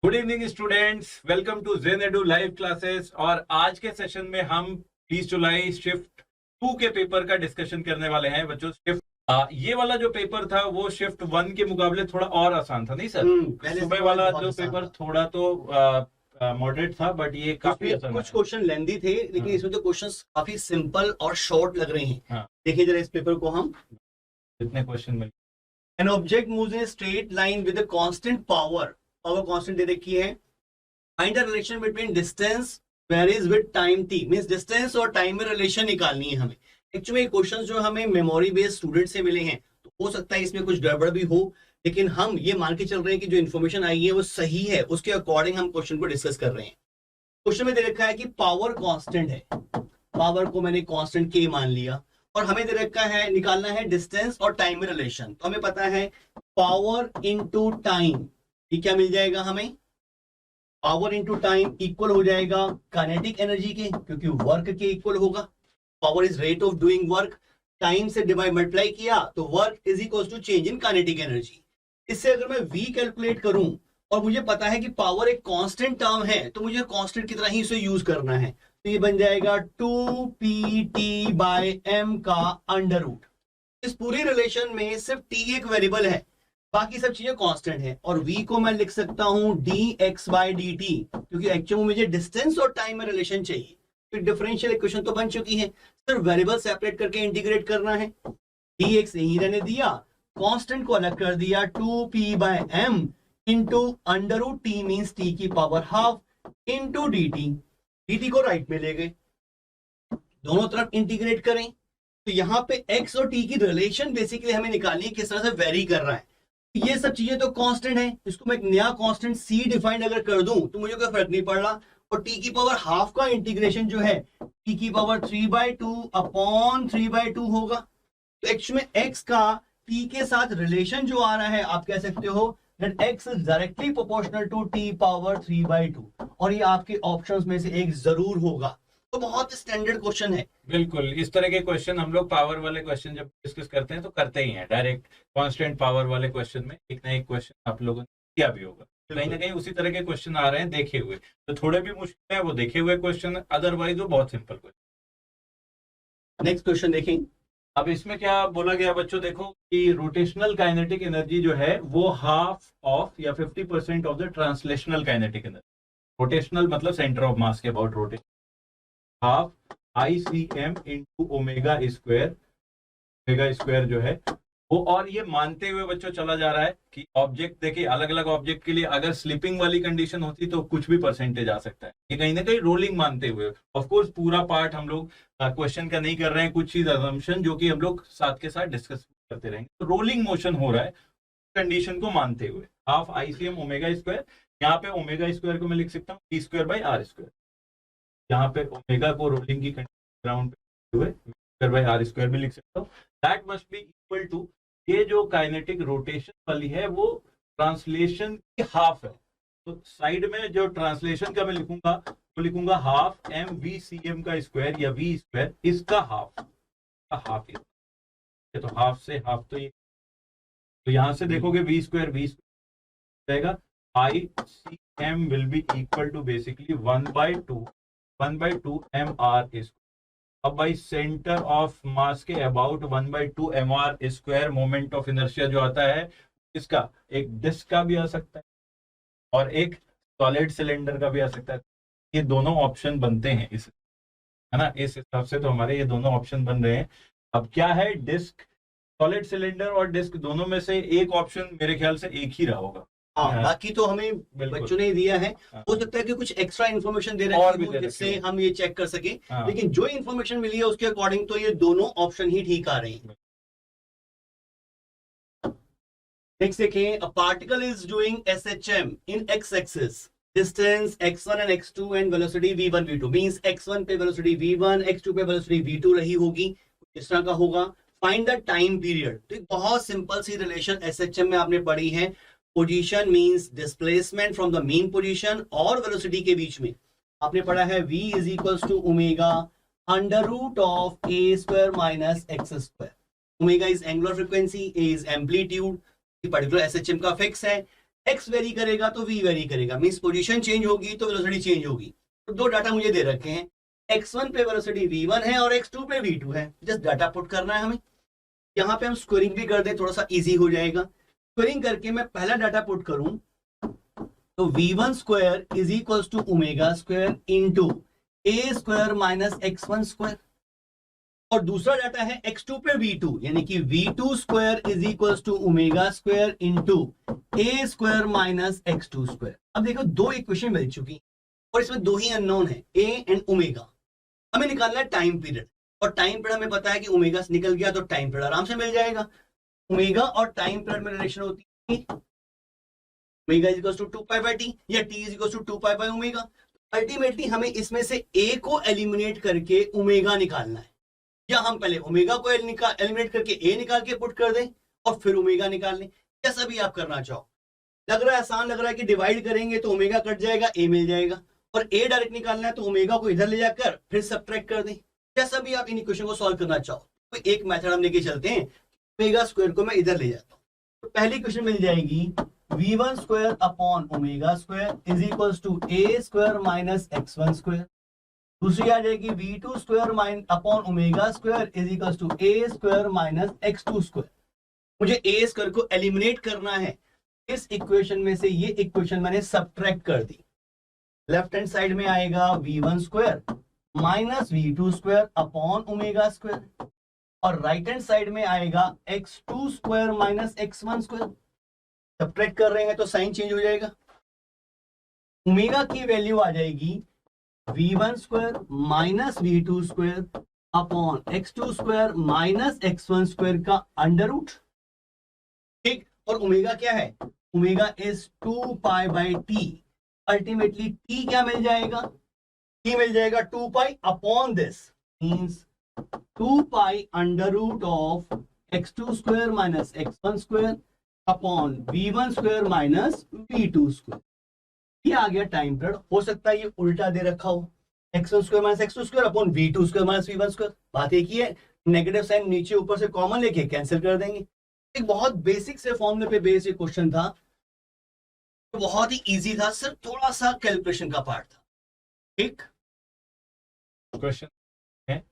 Good evening students, welcome to Gen Edu live classes. और आज के सेशन में हम 30 जुलाई शिफ्ट 2 के पेपर का डिस्कशन करने वाले हैं बच्चों। ये वाला जो पेपर था वो शिफ्ट 1 के मुकाबले थोड़ा और आसान था, नहीं सर? सुबह वाला जो पेपर थोड़ा तो मॉडरेट था, बट ये काफी आसान कुछ क्वेश्चन लेंदी थे, लेकिन इसमें तो क्वेश्चंस काफी सिंपल और शॉर्ट लग रहे हैं। हाँ। देखिए जरा इस पेपर को हम। कितने क्वेश्चन मिले? An object moves in a straight line with a constant power constant दे रखी है। Find a relation between distance varies with time t, means distance और टाइम में रिलेशन निकालनी है हमें। एक्चुअली क्वेश्चन जो हमें मेमोरी बेस्ड स्टूडेंट से मिले हैं, तो हो सकता है इसमें कुछ गड़बड़ भी हो, लेकिन हम ये मान के चल रहे हैं कि जो इन्फॉर्मेशन आई है वो सही है, उसके अकॉर्डिंग हम क्वेश्चन को डिस्कस कर रहे हैं। क्वेश्चन में दे रखा है कि पावर कांस्टेंट है, पावर को मैंने कांस्टेंट के मान लिया, और हमें दे रखा है निकालना है डिस्टेंस और टाइम में रिलेशन। तो हमें पता है पावर इनटू टाइम, ये क्या मिल जाएगा हमें? पावर इनटू टाइम इक्वल हो जाएगा काइनेटिक एनर्जी के, क्योंकि वर्क के इक्वल होगा। Power is rate of doing work, time से डिवाइड मल्टीप्लाई किया तो work is equal to change in kinetic energy. इससे अगर मैं v कैलकुलेट करूं और मुझे पता है कि पावर एक कांस्टेंट टर्म है, तो मुझे कांस्टेंट की तरह ही इसे यूज करना है। तो ये बन जाएगा 2pt/m का अंडर रूट। इस पूरी रिलेशन में सिर्फ t एक वेरिएबल है, बाकी सब चीजें कांस्टेंट है। और v को मैं लिख सकता हूं dx/dt, क्योंकि एक्चुअली मुझे डिस्टेंस और टाइम में रिलेशन चाहिए। तो डिफरेंशियल इक्वेशन तो बन चुकी है, सिर्फ वेरिएबल सेपरेट करके इंटीग्रेट करना है। dx यही रहने दिया, कांस्टेंट को अलग कर दिया, 2p/m into under root t means t की पावर हाफ इंटू dt को राइट में ले गए, दोनों तरफ इंटीग्रेट करें। तो यहाँ पे x और t की रिलेशन बेसिकली हमें निकालनी है, किस तरह से वेरी कर रहा है। ये सब चीजें तो कांस्टेंट है, इसको मैं एक नया कांस्टेंट c डिफाइंड अगर कर दूं तो मुझे कोई फर्क नहीं पड़ रहा। और t की पावर हाफ का इंटीग्रेशन जो है t की पावर 3/2 अपॉन 3/2 होगा। तो एक्चुअली में x का t के साथ रिलेशन जो आ रहा है, आप कह सकते हो that x is directly proportional to t power 3/2, और ये आपके ऑप्शंस में से एक जरूर होगा। तो बहुत स्टैंडर्ड क्वेश्चन है। बिल्कुल, इस तरह के क्वेश्चन हम लोग पावर वाले क्वेश्चन जब डिस्कस करते हैं तो करते ही हैं। डायरेक्ट कांस्टेंट पावर वाले क्वेश्चन में एक ना एक क्वेश्चन आप लोगों ने किया भी होगा, कहीं ना कहीं उसी तरह के क्वेश्चन आ रहे हैं देखे हुए। तो थोड़े भी मुश्किल है वो देखे हुए क्वेश्चन, अदरवाइज वो बहुत सिंपल क्वेश्चन। नेक्स्ट क्वेश्चन देखें। अब इसमें क्या बोला गया बच्चों, देखो कि रोटेशनल काइनेटिक एनर्जी जो है वो हाफ ऑफ या 50% of the translational kinetic energy. Rotational मतलब सेंटर ऑफ मास के about rotation, half ICM into omega square जो है वो। और ये मानते हुए बच्चों चला जा रहा है कि ऑब्जेक्ट, देखिए अलग अलग ऑब्जेक्ट के लिए अगर स्लिपिंग वाली कंडीशन होती तो कुछ भी परसेंटेज आ सकता है, ये कहीं ना कहीं रोलिंग मानते हुए। ऑफ कोर्स पूरा पार्ट हम लोग क्वेश्चन का नहीं कर रहे हैं, कुछ चीज असम्पशन जो कि हम लोग साथ के साथ डिस्कस करते रहेंगे। तो रोलिंग मोशन हो रहा है कंडीशन को मानते हुए, हाफ ICM ओमेगा स्क्वायर। यहाँ पे ओमेगा स्क्वायर को मैं लिख सकता हूँ p²/r²। यहाँ पे ओमेगा को रोलिंग की ग्राउंड पे हुए p²/r² भी लिख सकता हूँ। That must be equal to, ये जो काइनेटिक रोटेशन वाली है वो ट्रांसलेशन की हाफ है। तो साइड में जो ट्रांसलेशन का मैं लिखूंगा तो लिखूंगा हाफ mvcm का स्क्वायर या v स्क्वायर, इसका हाफ ये तो हाफ से हाफ, तो ये तो यहां से देखोगे v स्क्वायर जाएगा, ICM will be equal to basically 1/2 mr²। अब भाई सेंटर ऑफ मास के about 1/2 mr² moment of inertia जो आता है, इसका एक डिस्क का भी आ सकता है और एक सॉलिड सिलेंडर का भी आ सकता है। ये दोनों ऑप्शन बनते हैं इस, है ना, इस हिसाब से तो हमारे ये दोनों ऑप्शन बन रहे हैं। अब क्या है, डिस्क, सॉलिड सिलेंडर और डिस्क दोनों में से एक ऑप्शन मेरे ख्याल से एक ही रहा होगा। हाँ, बाकी तो हमें बच्चों ने दिया है। हो सकता है कि कुछ एक्स्ट्रा इन्फॉर्मेशन दे रहे हैं जिससे हम ये चेक कर सके, लेकिन जो इन्फॉर्मेशन मिली है उसके अकॉर्डिंग तो ये दोनों ऑप्शन ही ठीक आ रहे हैं। नेक्स्ट देखें, a particle is doing SHM in x axis, distance x1 and x2 and velocity v1 v2, means x1 पे वेलोसिटी v1, x2 पे वेलोसिटी v2 रही होगी, इस तरह का होगा। Find the time period. तो एक बहुत सिंपल सी रिलेशन SHM में आपने पढ़ी है, position means displacement from the mean position, और वेलोसिटी के बीच में आपने पढ़ा है v is equals to omega under root of a² minus x²। Omega is angular frequency, a is amplitude, particular SHM का फिक्स है, x वेरी करेगा तो v वेरी करेगा, मींस पोजीशन चेंज होगी तो वेलोसिटी चेंज होगी। तो दो डाटा मुझे दे रखे हैं, x1 पे वेलोसिटी v1 है और x2 पे v2 है, जस्ट डाटा पुट करना है हमें। यहाँ पे हम स्क्वायरिंग भी कर दें, थोड़ा सा इजी हो जाएगा। स्क्वायरिंग करके मैं पहला डाटा पुट करूं तो v1 square is equals to omega square into a square minus x1 square, और दूसरा डाटा है x2 पे v2, यानी कि v2 square is equals to omega square into a square minus x2 square. अब देखो दो इक्वेशन मिल चुकी और इसमें दो ही अननोन है, a एंड ओमेगा। हमें निकालना है टाइम पीरियड, और टाइम पीरियड हमें पता है कि ओमेगा से निकल गया तो टाइम पीरियड आराम से मिल जाएगा। ओमेगा और टाइम पीरियड में रिलेशन होती है omega is equals to 2 pi by T या T is equals to 2 pi by omega. Ultimately हमें इसमें से a को एलिमिनेट करके ओमेगा निकालना है, या हम पहले ओमेगा को एलिमिनेट करके a निकाल के पुट कर दें और फिर ओमेगा निकाल लें, जैसा भी आप करना चाहो। लग रहा है आसान, लग रहा है कि डिवाइड करेंगे तो ओमेगा कट जाएगा, a मिल जाएगा, और a डायरेक्ट निकालना है तो ओमेगा को इधर ले जाकर फिर सब्ट्रैक्ट कर दें, जैसा भी आप इन इक्वेशन को सॉल्व करना चाहो। तो एक मेथड हम लेके चलते हैं, ओमेगा स्क्वायर को मैं इधर ले जाता हूँ। तो पहली क्वेश्चन मिल जाएगी v1 square upon omega square is equals to a square minus x1 square. दूसरी आ जाएगी v2 square upon omega square is equals to a square minus x2 square. मुझे a स्क्वायर को एलिमिनेट करना है, इस इक्वेशन में से ये इक्वेशन मैंने सब्ट्रैक्ट कर दी। लेफ्ट हैंड साइड में आएगा v1 square minus v2 square upon omega square, और राइट हैंड साइड में आएगा x2 square minus x1 square. Subtract कर रहे हैं तो साइन चेंज हो जाएगा। ओमेगा की वैल्यू आ जाएगी v1 square minus v2 square upon x2 square minus x1 square का अंडर रूट। ठीक, और ओमेगा क्या है? Omega is 2 pi by T. Ultimately T क्या मिल जाएगा? टी मिल जाएगा 2 pi upon this, means 2 pi under root of x2 square minus x1 square upon v1 square minus v2 square. ये आ गया टाइम पीरियड। हो सकता है ये उल्टा दे रखा हो, x1 square minus x2 square upon v2 square minus v1 square. बात एक ही है, नेगेटिव साइन नीचे ऊपर से कॉमन लेके कैंसिल कर देंगे। एक बहुत बेसिक से फॉर्मूले पे बेस्ड एक क्वेश्चन था, तो बहुत ही इजी था, सिर्फ थोड़ा सा कैलकुलेशन का पार्ट था। ठीक, क्वेश्चन है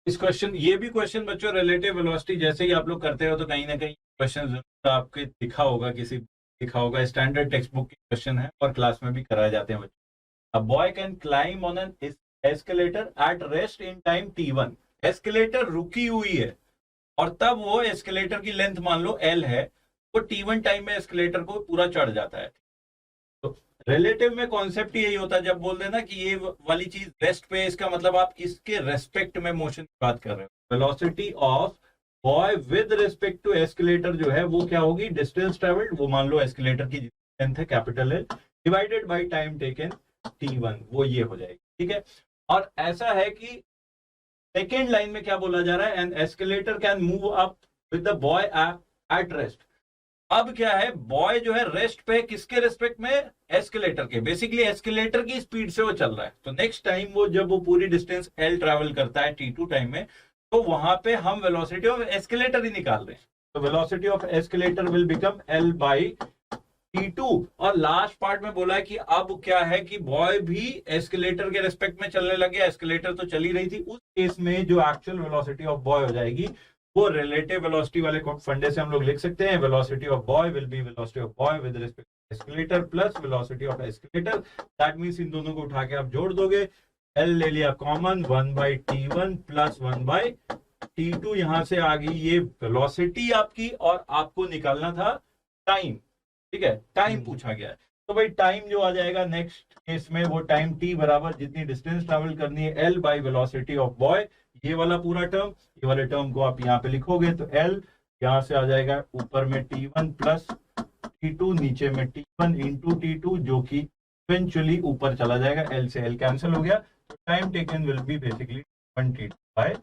इस क्वेश्चन, ये भी क्वेश्चन बच्चों रिलेटिव वेलोसिटी जैसे ही आप लोग करते हो तो कहीं ना कहीं क्वेश्चन जरूर आपके दिखा होगा, किसी दिखा होगा। स्टैंडर्ड टेक्स्ट बुक के क्वेश्चन है और क्लास में भी कराए जाते हैं बच्चों। A boy can climb on an escalator at rest in time t1। Escalator रुकी हुई है और तब वो एस्केलेटर की लेंथ मान लो l है, वो t1 टाइम में एस्केलेटर को पूरा चढ़ जाता है। तो रिलेटिव में कॉन्सेप्ट यही होता है, जब बोल देना कि ये वाली चीज रेस्ट पे, इसका मतलब आप इसके रेस्पेक्ट में मोशन की बात कर रहे हो। Velocity of boy with respect to escalator जो है वो क्या होगी? डिस्टेंस ट्रेवल्ड, वो मान लो एस्केलेटर की लेंथ है capital L, divided by time taken t1, वो ये हो जाएगी। ठीक है, और ऐसा है कि सेकेंड लाइन में क्या बोला जा रहा है? An escalator can move up with the boy at rest. अब क्या है, बॉय जो है रेस्ट पे, किसके रेस्पेक्ट में? एस्केलेटर के। बेसिकली एस्केलेटर की स्पीड से वो चल रहा है। तो नेक्स्ट टाइम वो जब वो पूरी डिस्टेंस L ट्रेवल करता है t2 टाइम में, तो वहां पे हम वेलोसिटी ऑफ एस्केलेटर ही निकाल रहे हैं। तो velocity of escalator will become L by t2। और लास्ट पार्ट में बोला है कि अब क्या है कि बॉय भी एस्केलेटर के रेस्पेक्ट में चलने लगे, एस्केलेटर तो चली रही थी। उस केस में जो एक्चुअल वेलोसिटी ऑफ बॉय हो जाएगी वो रिलेटिव वेलोसिटी वाले फंडे से हम लोग लिख सकते हैं। Velocity of boy will be velocity of boy with respect to escalator plus velocity of escalator. That means इन दोनों को उठा के आप जोड़ दोगे, L ले लिया common, 1 by t1 plus 1 by t2। यहां से आ गई ये वेलोसिटी आपकी, और आपको निकालना था टाइम। ठीक है, टाइम पूछा गया है, तो भाई टाइम जो आ जाएगा नेक्स्ट केस में, वो टाइम t बराबर जितनी डिस्टेंस ट्रेवल करनी है L by velocity of boy. ये वाला पूरा टर्म, ये वाले टर्म को आप यहाँ पे लिखोगे तो L यहाँ से आ जाएगा ऊपर में t1 प्लस t2, नीचे में t1 इंटू t2, जो कि इवेंचुअली ऊपर चला जाएगा, L से L कैंसिल हो गया। तो time taken will be basically t2 by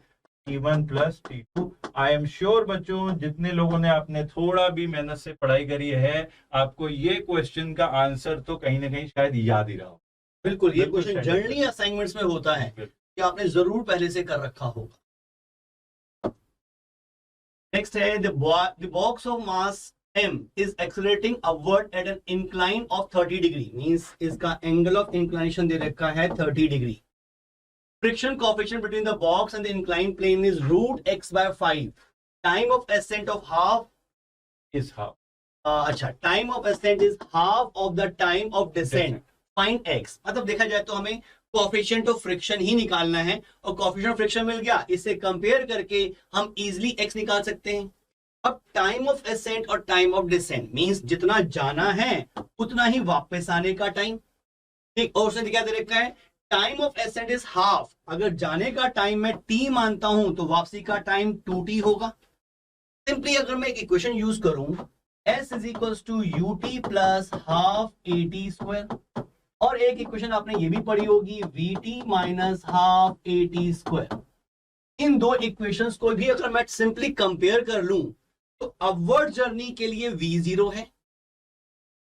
t1 plus t2। I am sure बच्चों जितने लोगों ने आपने थोड़ा भी मेहनत से पढ़ाई करी है, आपको ये क्वेश्चन का आंसर तो कहीं ना कहीं शायद याद ही रहा हो। बिल्कुल, ये क्वेश्चन जर्नली असाइनमेंट्स में होता है कि आपने जरूर पहले से कर रखा होगा। नेक्स्ट है the box of mass m is accelerating upward at an incline of 30 degree, means इसका angle of inclination दे रखा है 30 degree. Friction coefficient between the box and the inclined plane is root x by 5. Time of ascent of half is half. अच्छा, time of ascent is half of the time of descent. Find X, मतलब देखा जाए तो हमें coefficient of friction ही निकालना है और coefficient of friction मिल गया, इससे कंपेयर करके हम इजीली एक्स निकाल सकते हैं. अब टाइम ऑफ असेंट और टाइम ऑफ डिसेंट मींस जितना जाना है उतना ही वापस आने का टाइम. ठीक, और उसने क्या दे रखा है, time of ascent is half. अगर जाने का टाइम मैं टी मानता हूं तो वापसी का टाइम 2t होगा. सिंपली अगर मैं एक इक्वेशन यूज करूं, S is equals to ut plus half at square, और एक इक्वेशन आपने ये भी पढ़ी होगी vt minus half at square. इन दो इक्वेशंस को भी अगर मैं सिंपली कंपेयर कर लूं तो अपवर्ड जर्नी के लिए v0 है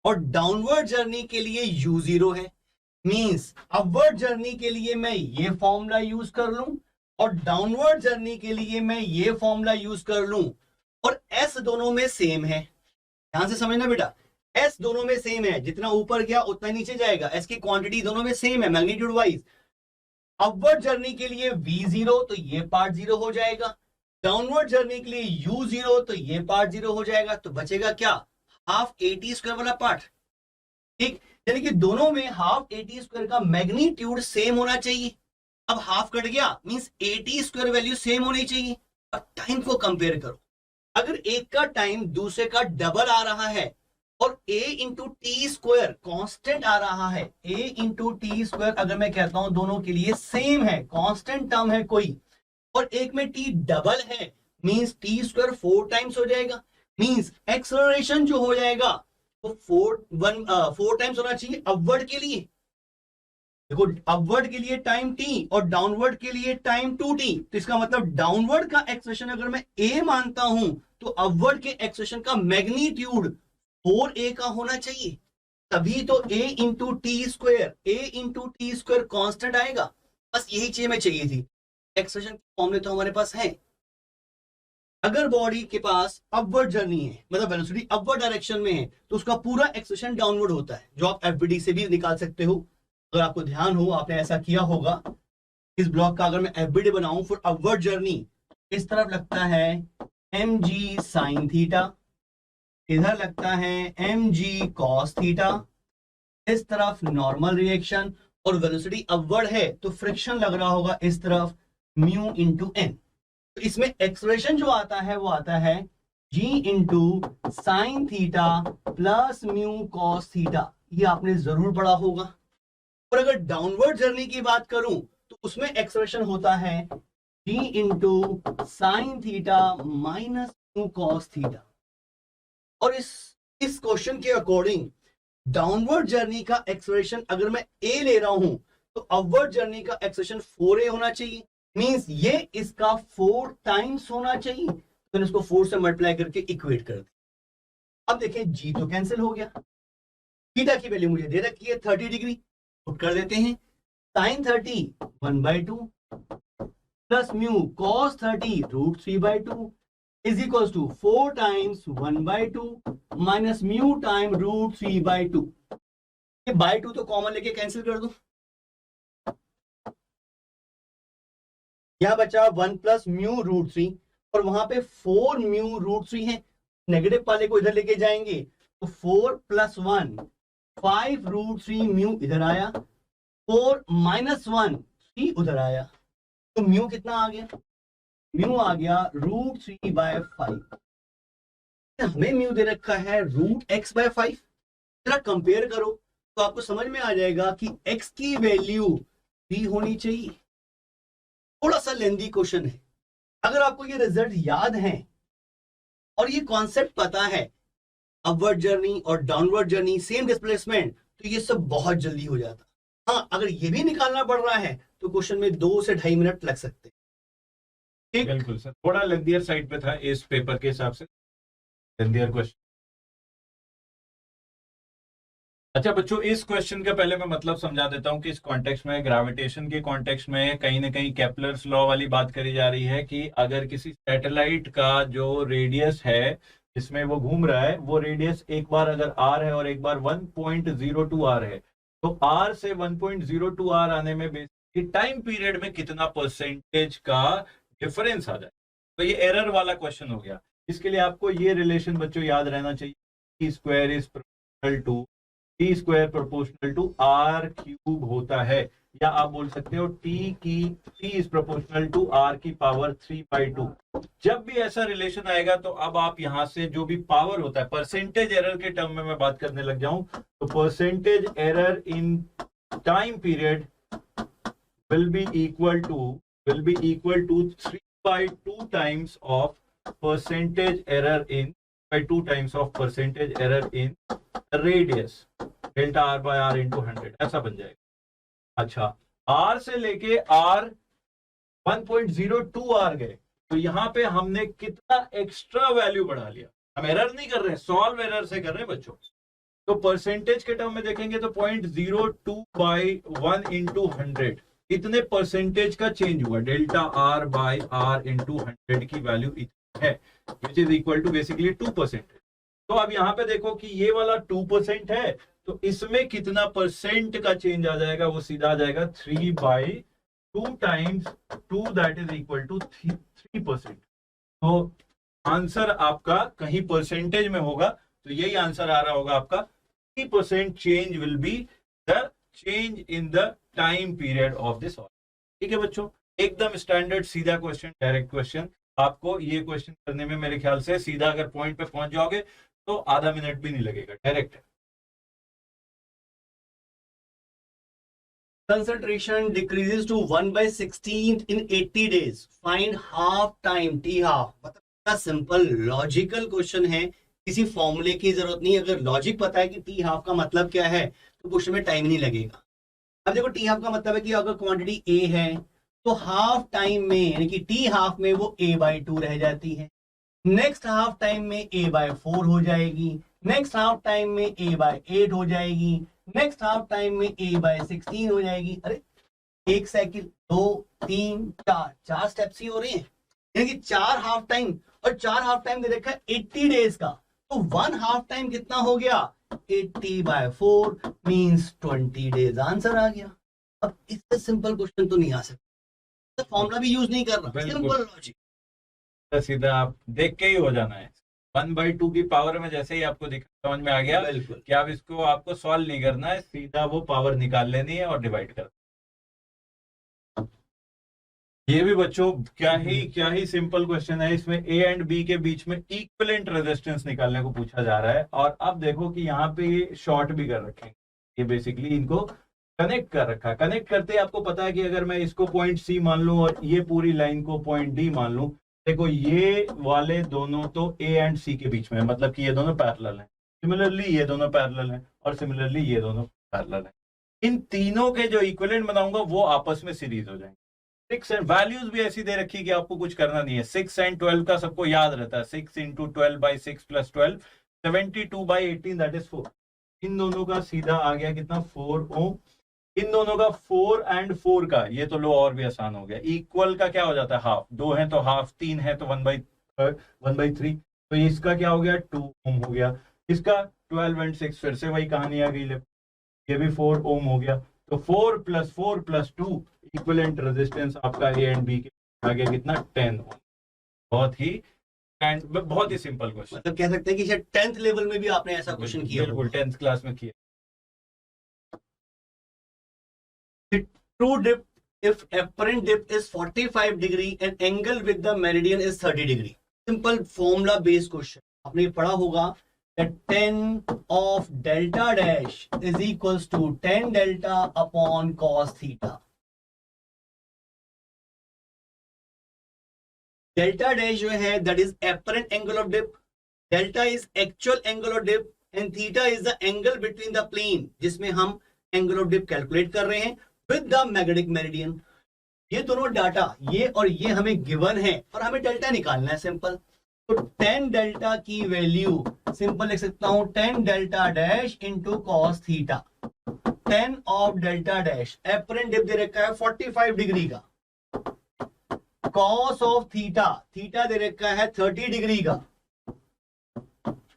और डाउनवर्ड जर्नी के लिए u0 है. मींस अपवर्ड जर्नी के लिए मैं ये फॉर्मूला यूज कर लूं और डाउनवर्ड जर्नी के लिए मैं ये फॉर्मूला यूज कर लूं, और s दोनों में सेम है. ध्यान से समझना बेटा, s दोनों में सेम है, जितना ऊपर गया उतना नीचे जाएगा. s की क्वांटिटी दोनों में सेम है मैग्नीट्यूड वाइज. अपवर्ड जर्नी के लिए v0 तो ये पार्ट 0 हो जाएगा, डाउनवर्ड जर्नी के लिए u0 तो ये पार्ट 0 हो जाएगा. तो बचेगा क्या, हाफ at स्क्वायर वाला पार्ट. ठीक, यानी कि दोनों में हाफ at स्क्वायर का मैग्नीट्यूड सेम होना चाहिए. अब हाफ कट गया means at square value same होनी चाहिए. अब टाइम को कंपेयर करो, अगर एक का टाइम दूसरे का डबल आ रहा है और a into t square constant आ रहा है, a इंटू टी स्क्वायर अगर मैं कहता हूं दोनों के लिए सेम है, कांस्टेंट टर्म है कोई, और एक में t डबल है मींस टी स्क्वायर 4 टाइम्स हो जाएगा. मींस एक्सेलरेशन जो हो जाएगा वो 4 टाइम्स होना चाहिए अपवर्ड के लिए. देखो, अपवर्ड के लिए टाइम t और डाउनवर्ड के लिए टाइम 2t. तो इसका मतलब डाउनवर्ड का एक्सेलरेशन अगर मैं a मानता हूं तो अपवर्ड के एक्सेलरेशन का मैग्नीट्यूड 4a का होना चाहिए. तभी तो a into t square constant आएगा. बस यही चीज में चाहिए थी. एक्सेलरेशन फॉर्मूले तो हमारे पास है. अगर बॉडी के पास अपवर्ड जर्नी है, मतलब वेलोसिटी अपवर्ड डायरेक्शन में है, तो उसका पूरा एक्सेलरेशन डाउनवर्ड होता है, जो आप एफबीडी से भी निकाल सकते हो. अगर आपको ध्यान हो, आपने ऐसा किया होगा. इस ब्लॉक का अगर मैं एफबीडी बनाऊं फॉर अपवर्ड जर्नी, इस तरफ लगता है mg sin थीटा, इधर लगता है mg cos थीटा, इस तरफ नॉर्मल रिएक्शन, और वेलोसिटी अपवर्ड है तो फ्रिक्शन लग रहा होगा इस तरफ म्यू इंटू एन. तो इसमें एक्सप्रेशन जो आता है वो आता है g into sine theta plus mu cos theta. ये आपने जरूर पढ़ा होगा. और अगर डाउनवर्ड जर्नी की बात करूं तो उसमें एक्सप्रेशन होता है g into sine theta minus mu cos theta. और इस क्वेश्चन के अकॉर्डिंग डाउनवर्ड जर्नी का एक्सप्रेशन अगर मैं a ले रहा हूं तो अपवर्ड जर्नी का एक्सप्रेशन 4a होना चाहिए. मींस ये इसका 4 टाइम्स होना चाहिए. तो इसको 4 से मल्टीप्लाई करके इक्वेट कर दिया. अब देखें g तो कैंसिल हो गया, थीटा की वैल्यू मुझे दे रखी है 30 डिग्री, पुट कर देते हैं. Sine 30 1/2 plus mu cos 30 √3/2 is equal to 4 times 1/2 minus mu time √3/2. ये बाय 2 तो कॉमन लेके कैंसिल कर दो. यहां बचा 1 प्लस म्यू √3 और वहां पे 4 म्यू √3 है. नेगेटिव वाले को इधर लेके जाएंगे तो 4 प्लस 1 5 √3 म्यू इधर आया, 4 माइनस 1 3 उधर आया. तो म्यू कितना आ गया, म्यू आ गया √3/5. हमें म्यू दे रखा है √x/5. जरा कंपेयर करो तो आपको समझ में आ जाएगा कि x की वैल्यू 3 होनी चाहिए. थोड़ा सा लेंदी क्वेश्चन है. अगर आपको ये रिजल्ट याद है और ये कॉन्सेप्ट पता है, अपवर्ड जर्नी और डाउनवर्ड जर्नी सेम डिस्प्लेसमेंट, तो ये सब बहुत जल्दी हो जाता. हाँ, अगर ये भी निकालना पड़ रहा है तो क्वेश्चन में 2 से 2.5 मिनट लग सकते हैं. बिल्कुल सर, थोड़ा लेंथियर साइड पे था इस पेपर के हिसाब से, लेंथियर क्वेश्चन. अच्छा बच्चों, इस क्वेश्चन का पहले मैं मतलब समझा देता हूं कि इस कॉन्टेक्स्ट में, ग्रेविटेशन के कॉन्टेक्स्ट में कहीं ना कहीं केपलर्स लॉ वाली बात करी जा रही है कि अगर किसी सैटेलाइट का जो रेडियस है इसमें वो घूम रहा है, वो रेडियस एक बार अगर r है और एक बार 1.02 r है, तो r से 1.02 r आने में बेसिकली टाइम पीरियड में कितना परसेंटेज का डिफरेंस आ जाए। तो ये एरर वाला क्वेश्चन हो गया। इसके लिए आपको ये रिलेशन बच्चों याद रहना चाहिए, T square is proportional to R cube होता है, या आप बोल सकते हो T is proportional to R की पावर 3/2। जब भी ऐसा रिलेशन आएगा तो अब आप यहां से जो भी पावर होता है, परसेंटेज एरर के टर्म में मैं बात करने लग जाऊं, तो percentage error in time period will be equal to 3/2 times of percentage error in radius delta r by r into 100, ऐसा बन जाएगा। अच्छा, r से लेके r 1.02 r गए, तो यहाँ पे हमने कितना एक्स्ट्रा वैल्यू बढ़ा लिया। हम एरर नहीं कर रहे हैं, सॉल्व एरर से कर रहे हैं बच्चों। तो परसेंटेज के टर्म में देखेंगे तो 0.02/1 into 100, इतने परसेंटेज का चेंज हुआ। Delta R by R into 100 की वैल्यू इतनी है, which is equal to basically 2%। तो अब यहाँ पे देखो कि ये वाला 2% है, तो इसमें कितना परसेंट का चेंज आ जाएगा, वो सीधा आ जाएगा 3/2 times 2, that is equal to 3%। तो आंसर आपका कहीं परसेंटेज में होगा, तो यही आंसर आ रहा होगा आपका 3% change will be the change in the time period of this. ठीक है बच्चों, एकदम स्टैंडर्ड सीधा क्वेश्चन, डायरेक्ट क्वेश्चन। आपको ये क्वेश्चन करने में मेरे ख्याल से सीधा अगर पॉइंट पे पहुंच जाओगे तो आधा मिनट भी नहीं लगेगा, डायरेक्ट है। Concentration decreases to 1/16 in 80 days. Find half time, T half. मतलब सिंपल लॉजिकल क्वेश्चन है, किसी फॉर्मूले की जरूरत नहीं। अगर लॉजिक पता है कि टी हाफ का मतलब क्या है तो क्वेश्चन में टाइम नहीं लगेगा। अब देखो टी हाफ का मतलब है कि अगर क्वांटिटी ए है तो हाफ टाइम में यानी कि टी हाफ में वो a/2 रह जाती है, नेक्स्ट हाफ टाइम में a/4 हो जाएगी, नेक्स्ट हाफ टाइम में a/8 हो जाएगी, नेक्स्ट हाफ टाइम में a/16 हो जाएगी। अरे एक साइकिल 2 3 4 स्टेप्स ही हो रहे हैं, यानी कि 4 हाफ टाइम, और 4 हाफ टाइम दे रखा है 80 डेज का, तो 1 हाफ टाइम कितना हो गया, 80/4 मींस 20 डेज। आंसर आ गया। अब इससे सिंपल क्वेश्चन तो नहीं आ सकता, फॉर्मूला भी यूज नहीं करना, सिंपल लॉजिक, सीधा आप देख के ही हो जाना है। 1/2 की पावर में जैसे ही आपको समझ में आ गया कि आप इसको आपको सॉल्व नहीं करना है, सीधा वो पावर निकाल लेनी है और डिवाइड कर। ये भी बच्चों क्या ही सिंपल क्वेश्चन है। इसमें ए एंड बी के बीच में इक्विवेलेंट रेजिस्टेंस निकालने को पूछा जा रहा है, और अब देखो कि यहाँ पे ये शॉर्ट भी कर रखे हैं, ये बेसिकली इनको कनेक्ट कर रखा है। कनेक्ट करते ही आपको पता है कि अगर मैं इसको पॉइंट सी मान लूं और ये पूरी लाइन को पॉइंट डी मान लूं, देखो ये वाले दोनों तो ए एंड सी के बीच में है, मतलब कि ये दोनों पैरेलल हैं। सिमिलरली ये दोनों पैरेलल हैं, और सिमिलरली ये दोनों पैरेलल हैं। इन तीनों के जो इक्विवेलेंट बनाऊंगा वो आपस में सीरीज हो जाएंगे। 6 एंड वैल्यूज भी ऐसी दे रखी कि आपको कुछ करना नहीं है। 6 and 12 का सबको याद रहता है, 6 into 12/6 + 12 72/18, दैट इज 4। इन दोनों का सीधा आ गया कितना, 4 ओम। इन दोनों का 4 and 4 का, ये तो लो और भी आसान हो गया। इक्वल का क्या हो जाता है, हाफ। 2 है तो हाफ, 3 है तो 1/3, तो इसका क्या हो गया, 2 ओम हो गया। इसका 12 and 6 फिर से वही कहानी आ गई, ये भी 4 ओम हो गया। तो 4 + 4 + 2 इक्विवेलेंट रेजिस्टेंस आपका ए एंड बी के आ गया कितना, 10 ओम। बहुत ही सिंपल क्वेश्चन। मतलब कह सकते हैं कि शायद 10th लेवल में भी आपने ऐसा क्वेश्चन किया, बिल्कुल 10th क्लास में किया। True dip if apparent dip is 45 degree and angle with the meridian is 30 degree. Simple formula based question. आपने पढ़ा होगा that tan of delta dash is equals to tan delta upon cos theta. Delta dash जो है that is apparent angle of dip, delta is actual angle of dip and theta is the angle between the plane जिसमें हम angle of dip calculate कर रहे हैं with the magnetic meridian. ये दोनों data, ये और ये हमें गिवन है और हमें डेल्टा निकालना है सिंपल। तो tan डेल्टा की वैल्यू सिंपल लिख सकता हूं, tan delta dash into cos theta. tan of delta dash apparent dip दे रखा है 45 डिग्री का, कॉस ऑफ थीटा, थीटा दे रखा है 30 डिग्री का,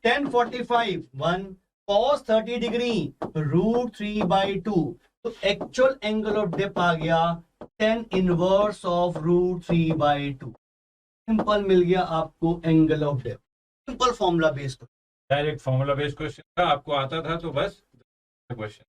1045 1 cos 30 डिग्री √3/2, तो एक्चुअल एंगल ऑफ डिप आ गया 10 इनवर्स ऑफ √3/2। सिंपल मिल गया आपको angle of dip, simple formula based. Direct formula based question था, आपको आता था तो बस क्वेश्चन।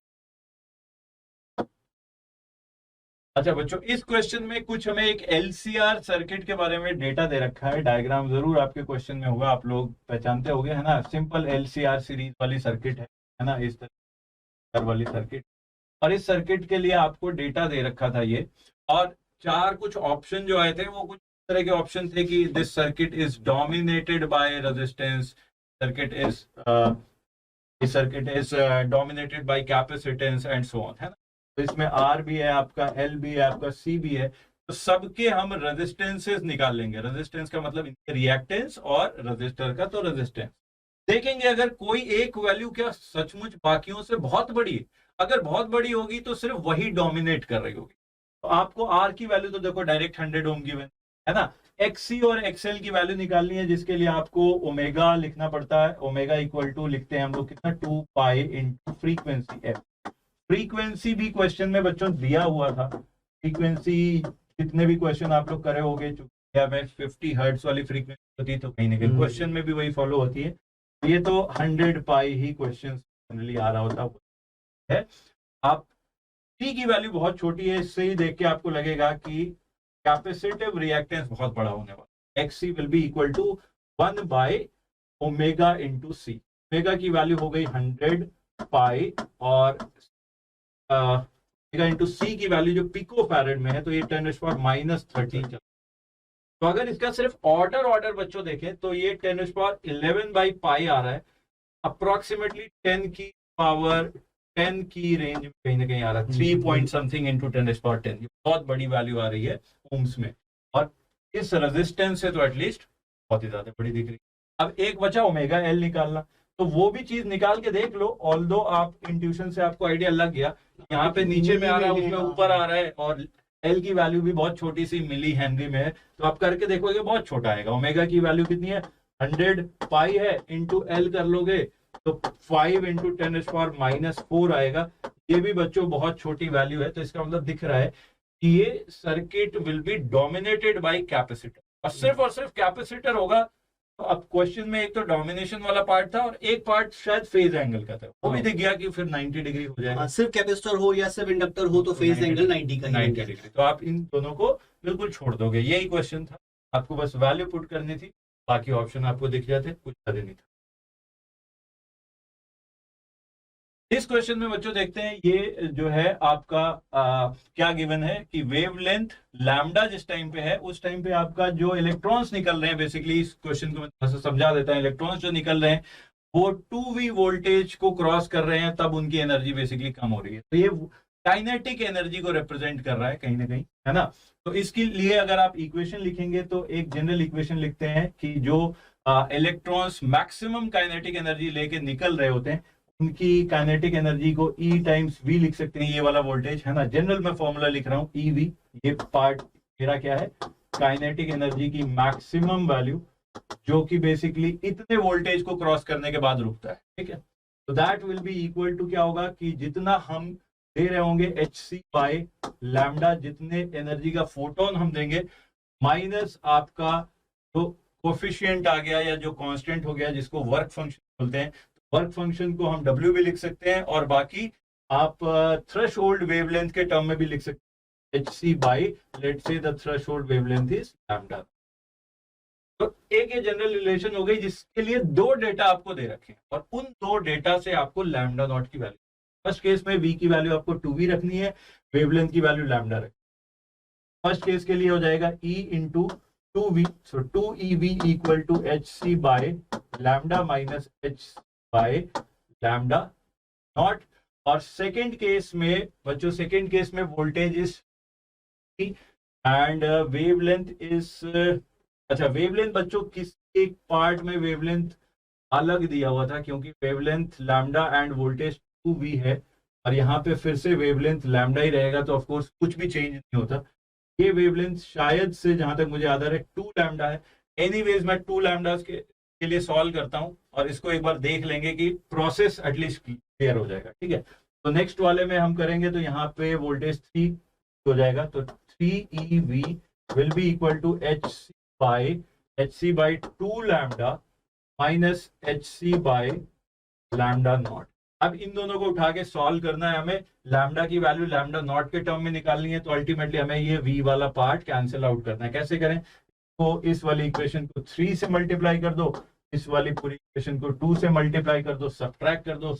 अच्छा बच्चों, इस क्वेश्चन में कुछ हमें एक एलसीआर सर्किट के बारे में डेटा दे रखा है। डायग्राम जरूर आपके क्वेश्चन में होगा, आप लोग पहचानते होंगे, है ना। सिंपल एलसीआर सीरीज वाली सर्किट है ना, इस तरह वाली सर्किट। और इस सर्किट के लिए आपको डेटा दे रखा था ये, और चार कुछ ऑप्शन जो आए थे वो कुछ तरह के ऑप्शन थे कि this circuit is dominated by resistance, circuit is dominated by capacitance and so on, है ना। तो इसमें आर भी है आपका, एल भी है आपका, सी भी है। तो सबके हम रेजिस्टेंसेस निकाल लेंगे। रेजिस्टेंस का मतलब रिएक्टेंस, और रेजिस्टर का तो रेजिस्टेंस। देखेंगे अगर कोई एक वैल्यू क्या सचमुच बाकियों से बहुत बड़ी है, अगर बहुत बड़ी होगी तो सिर्फ वही डोमिनेट कर रही होगी। तो आपको आर की वैल्यू तो देखो डायरेक्ट 100 ओम गिवन है ना। एक्ससी और एक्सएल की वैल्यू निकालनी है, जिसके लिए आपको ओमेगा लिखना पड़ता है। ओमेगा इक्वल टू लिखते हैं हम लोग कितना, 2 pi into frequency F. Frequency भी क्वेश्चन में बच्चों दिया हुआ था। फ्रीक्वेंसी जितने भी क्वेश्चन आप लोग करे होंगे, चूंकि 50 हर्ट्ज वाली फ्रीक्वेंसी होती है तो कहीं ना कहीं क्वेश्चन में भी वही फॉलो होती है। ये तो 100 पाई ही क्वेश्चन जनरली आ रहा होता है। आप टी की वैल्यू बहुत छोटी है, इससे ही देख के आपको लगेगा कि कैपेसिटिव रिएक्टेंस बहुत बड़ा होने वाला। XC will be equal to 1 by omega into C. Omega की वैल्यू हो गई 100 पाई, और ओमेगा इंटू सी की वैल्यू जो पिको फैरेड में है, तो ये 10⁻⁻13। तो अगर इसका सिर्फ ऑर्डर बच्चों देखें तो ये 10⁻11 बाई पाई आ रहा है, अप्रोक्सीमेटली 10 की पावर 10 की रेंज में कहीं ना कहीं आ रहा है। 3 पॉइंट समथिंग इंटू 10⁻10, बहुत बड़ी वैल्यू आ रही है ओम्स में, और इस रेजिस्टेंस से तो एटलीस्ट बहुत ही ज्यादा बड़ी दिख रही है। अब एक बचा ओमेगा एल निकालना, तो वो भी चीज निकाल के देख लो। ऑल्दो आप इंट्यूशन से आपको आइडिया लग गया, यहाँ पे नीचे में आ रहा है, उसमें ऊपर आ रहा है, और एल की वैल्यू भी बहुत छोटी सी मिली हेनरी में है, तो आप करके देखोगे बहुत छोटा आएगा। ओमेगा की वैल्यू कितनी है, 100 पाई है, इंटू एल कर लोगे तो 5 इंटू 10⁻⁻4 आएगा। ये भी बच्चों बहुत छोटी वैल्यू है, तो इसका मतलब दिख रहा है कि ये circuit will be dominated by capacitor, और सिर्फ कैपेसिटर होगा। तो अब क्वेश्चन में एक तो डोमिनेशन वाला पार्ट था, और एक पार्ट शायद फेज एंगल का था, वो भी दिख गया कि फिर 90 डिग्री हो जाएगा। सिर्फ कैपेसिटर हो या सिर्फ इंडक्टर हो तो फेज एंगल 90 का ही 90 डिग्री। तो आप इन दोनों को बिल्कुल छोड़ दोगे। यही क्वेश्चन था, आपको बस वैल्यू पुट करनी थी, बाकी ऑप्शन आपको दिख जाते, कुछ ज्यादा नहीं था। इस क्वेश्चन में बच्चों देखते हैं, ये जो है आपका क्या गिवन है कि वेवलेंथ लैम्डा जिस टाइम पे है, उस टाइम पे आपका जो इलेक्ट्रॉन्स निकल रहे हैं, बेसिकली इस क्वेश्चन को मैं थोड़ा सा समझा देता हूं। इलेक्ट्रॉन्स जो निकल रहे हैं वो 2v वोल्टेज को क्रॉस कर रहे हैं, तब उनकी एनर्जी बेसिकली कम हो रही है। तो ये काइनेटिक एनर्जी को रिप्रेजेंट कर रहा है कहीं ना कहीं, है ना। तो इसके लिए अगर आप इक्वेशन लिखेंगे तो एक जनरल इक्वेशन लिखते हैं कि जो इलेक्ट्रॉन्स मैक्सिमम काइनेटिक एनर्जी लेके निकल रहे होते हैं, उनकी काइनेटिक एनर्जी को E टाइम्स V लिख सकते हैं, ये वाला वोल्टेज है ना। जनरल में फॉर्मूला लिख रहा हूं EV। ये पार्ट मेरा क्या है, काइनेटिक एनर्जी की मैक्सिमम वैल्यू, जो कि बेसिकली इतने वोल्टेज को क्रॉस करने के बाद रुकता है, ठीक है। तो that will be equal to क्या होगा कि जितना हम दे रहे होंगे hc बाय लैम्डा, जितने एनर्जी का फोटोन हम देंगे, माइनस आपका जो कोफिशिएंट आ गया या जो कांस्टेंट हो गया, जिसको वर्क फंक्शन बोलते हैं। वर्क फंक्शन को हम W भी लिख सकते हैं, और बाकी आप थ्रेशोल्ड वेवलेंथ के टर्म में भी लिख सकते हैं, hc by let's say the threshold wavelength is lambda. तो एक ये जनरल रिलेशन हो गई, जिसके लिए दो डेटा आपको दे रखे हैं, और उन दो डेटा से आपको लैम्डा नॉट की वैल्यू, फर्स्ट केस में V की वैल्यू आपको 2v रखनी है, वेवलेंथ की वैल्यू लैम्डा रखनी है। फर्स्ट केस के लिए हो जाएगा E into 2v, so 2ev equal to hc by lambda minus h by lambda naught. और सेकेंड केस में बच्चों, सेकेंड केस में voltage is and wavelength is, अच्छा वेवलेंथ बच्चों किस एक पार्ट में वेवलेंथ अलग दिया हुआ था, क्योंकि wavelength lambda end voltage 2v है, और यहाँ पे फिर से वेवलेंथ लैम्डा ही रहेगा, तो ऑफकोर्स कुछ भी चेंज नहीं होता। ये वेवलेंथ शायद से जहां तक मुझे याद आ रहा है 2 लैम्डा है। एनीवेज मैं 2 लैम्डास के के लिए सॉल्व करता हूं और इसको एक बार देख लेंगे कि प्रोसेस एटलीस्ट क्लियर हो जाएगा, ठीक है। तो नेक्स्ट वाले में हम करेंगे तो यहाँ पे वोल्टेज 3 हो जाएगा, तो 3EV will be equal to HC by 2 lambda minus HC by lambda naught. अब इन दोनों को उठा के सॉल्व करना है हमें, लैम्डा की वैल्यू लैम्डा नॉट के टर्म में निकालनी है, तो अल्टीमेटली हमें ये V वाला पार्ट कैंसिल आउट करना है। कैसे करें, तो इस वाली इक्वेशन को 3 से मल्टीप्लाई कर दो, इस वाली पूरी इक्वेशन को 2 से मल्टीप्लाई कर दो, सब्ट्रैक्ट कर दो,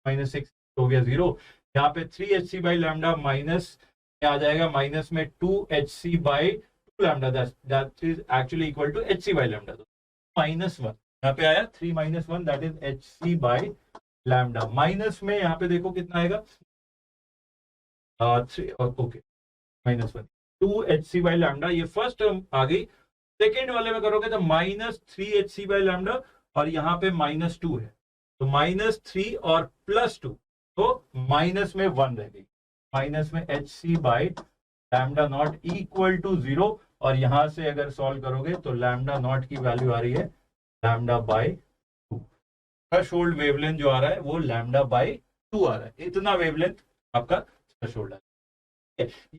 -6 हो गया 0। यहाँ पे 3HC बाई लैम्डा माइनस आ जाएगा, माइनस में 2HC by 2 lambda, that is actually equal to HC by lambda, तो -1 यहाँ पे आया, 3 - 1 that is HC by lambda. Minus में यहाँ पे देखो कितना आएगा, 3 ओके -1 2HC बाई लैम्डा, ये फर्स्ट टर्म आ गई। सेकेंड वाले में करोगे तो -3HC बाई लैम्डा और यहाँ पे -2 है, तो -3 और +2, तो माइनस में 1 रह गई, माइनस में HC by lambda naught equal to 0। और यहां से अगर सॉल्व करोगे तो लैम्डा नॉट की वैल्यू आ रही है लैम्डा बाई 2। थ्रेशोल्ड वेवलेंथ जो आ रहा है वो लैम्डा बाई 2 आ रहा है, इतना वेवलेंथ आपका थ्रेशोल्ड है।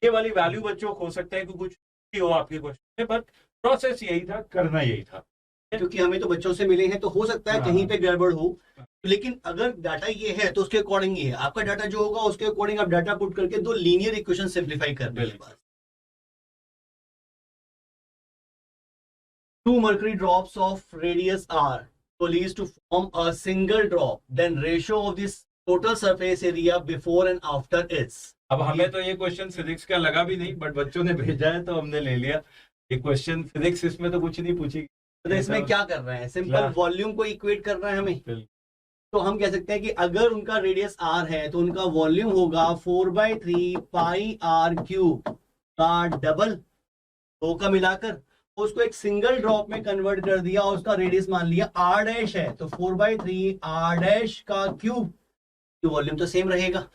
ये वाली वैल्यू बच्चों हो सकता है कि कुछ भी हो आपके क्वेश्चन में, बट प्रोसेस यही था, करना यही था, क्योंकि हमें तो बच्चों से मिले हैं तो हो सकता है कहीं पे गड़बड़ हो, लेकिन अगर डाटा ये है तो उसके अकॉर्डिंग ही है। आपका डाटा जो होगा उसके अकॉर्डिंग आप डाटा पुट करके दो लीनियर इक्वेशन सिंप्लीफाई कर देंगे बस। 2 mercury drops of radius r coalesce to form a single drop, then ratio of this total surface area before and after is। अब हमें तो ये क्वेश्चन फिजिक्स का लगा भी नहीं, बट बच्चों ने भेजा है तो हमने ले लिया। ये क्वेश्चन फिजिक्स इसमें तो कुछ नहीं पूछी, तो इसमें क्या कर रहे हैं, सिंपल वॉल्यूम को इक्वेट कर रहा है हमें। तो हम कह सकते हैं कि अगर उनका रेडियस r है तो उनका वॉल्यूम होगा 4/3 पाई r क्यूब का डबल, 2 का मिलाकर उसको एक सिंगल ड्रॉप में कन्वर्ट कर दिया और उसका रेडियस मान लिया r डैश है, तो 4/3 r डैश का क्यूब, तो वॉल्यूम तो सेम रहेगा।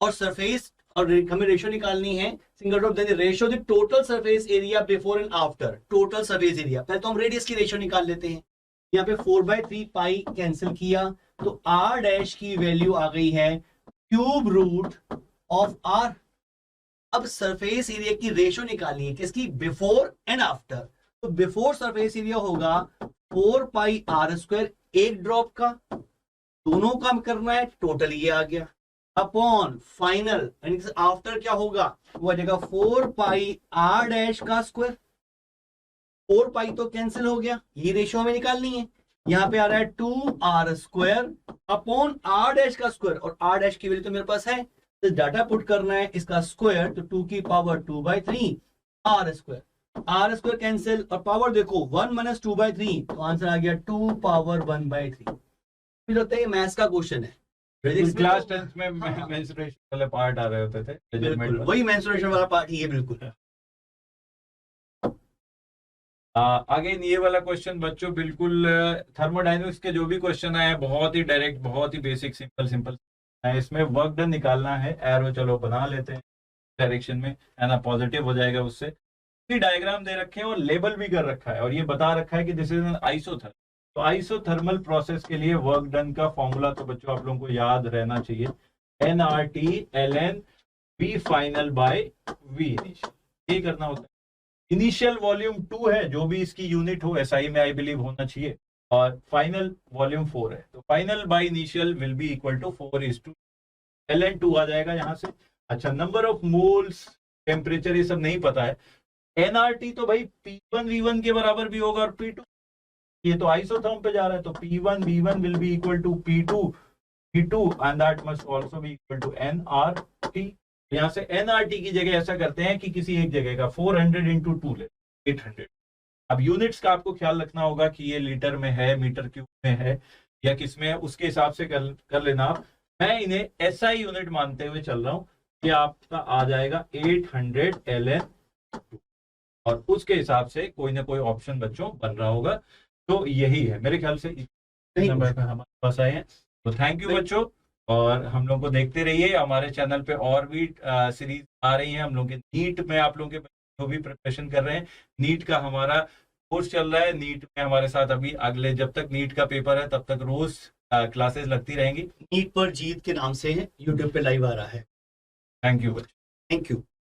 और सरफेस, और हमें रेशियो निकालनी है single drop, then ratio the total surface area before and after, total surface area. पहले तो हम रेडियस की रेशियो निकाल लेते हैं, यहाँ पे 4/3 पाई कैंसिल किया तो r डैश की वैल्यू आ गई है क्यूब रूट ऑफ r। अब सरफेस एरिया की रेशियो निकालनी है किसकी, बिफोर एंड आफ्टर। तो बिफोर सरफेस एरिया होगा 4 पाई r², एक ड्रॉप का, दोनों का करना है, टोटल ये आ गया, अपॉन फाइनल आफ्टर क्या होगा, वो आ जाएगा 4 पाई r डैश का स्क्वायर। 4 पाई तो कैंसिल हो गया, ये रेशियो हमें निकालनी है। यहाँ पे आ रहा है 2r² अपॉन r डैश का स्क्वायर, और r डैश की वैल्यू तो मेरे पास है, तो डाटा पुट करना है इसका स्क्वायर, तो 2 की पावर 2/3 r² कैंसिल, और पावर देखो 1 - 2/3, तो आंसर आ गया 2 पावर 1/3। फिर होता है मैथ्स का क्वेश्चन है, क्लास 10th में मेंस्ट्रुएशन वाले पार्ट आ रहे होते थे, वही मेंस्ट्रुएशन वाला पार्ट ही है बिल्कुल। अगेन ये वाला क्वेश्चन बच्चों बिल्कुल थर्मोडायनेमिक्स के जो भी क्वेश्चन आए बहुत ही डायरेक्ट, बहुत ही बेसिक, सिंपल है। इसमें वर्क डन निकालना है, एरो चलो बना लेते हैं डायरेक्शन में, है ना, पॉजिटिव हो जाएगा उससे। डायग्राम दे रखे हैं और लेबल भी कर रखा है, और ये बता रखा है कि दिस इज एन आइसोथर्मल। तो आइसोथर्मल प्रोसेस के लिए वर्क डन का फॉर्मूला तो बच्चों आप लोगों को याद रहना चाहिए, nRT ln V final by V initial, ये करना होता है। इनिशियल वॉल्यूम 2 है, जो भी इसकी यूनिट हो SI में आई बिलीव होना चाहिए, और फाइनल वॉल्यूम 4 है, तो final by initial will be equal to 4:2 ln2 आ जाएगा यहाँ से। अच्छा, नंबर ऑफ मोल्स, टेम्परेचर, ये सब नहीं पता है। nRT तो भाई P1 V1 के बराबर भी होगा, और P2, ये तो आइसोथर्म पे जा रहा है, तो P1 V1 will be equal to P2 V2 and that must also be equal to nRT। यहाँ से nRT की जगह ऐसा करते हैं कि किसी एक जगह का 400 × 2 ले 800। अब यूनिट्स का आपको ख्याल रखना होगा कि ये लीटर में है, मीटर क्यूब में है, या किस में है, उसके हिसाब से कर लेना आप। मैं इन्हें SI यूनिट मानते हुए चल रहा हूँ कि आपका आ जाएगा 800 ln2, और उसके हिसाब से कोई ना कोई ऑप्शन बच्चों बन रहा होगा। तो यही है मेरे ख्याल से नंबर पे हमारे पास आए हैं। तो थैंक यू बच्चों, और हम लोग को देखते रहिए, हमारे चैनल पे और भी सीरीज आ रही है। हम लोग के नीट में आप लोग के जो भी प्रिपरेशन कर रहे हैं, नीट का हमारा कोर्स चल रहा है नीट में हमारे साथ अभी, अगले जब तक नीट का पेपर है तब तक रोज क्लासेस लगती रहेंगी। नीट पर जीत के नाम से है, यूट्यूब पे लाइव आ रहा है। Thank you. Thank you.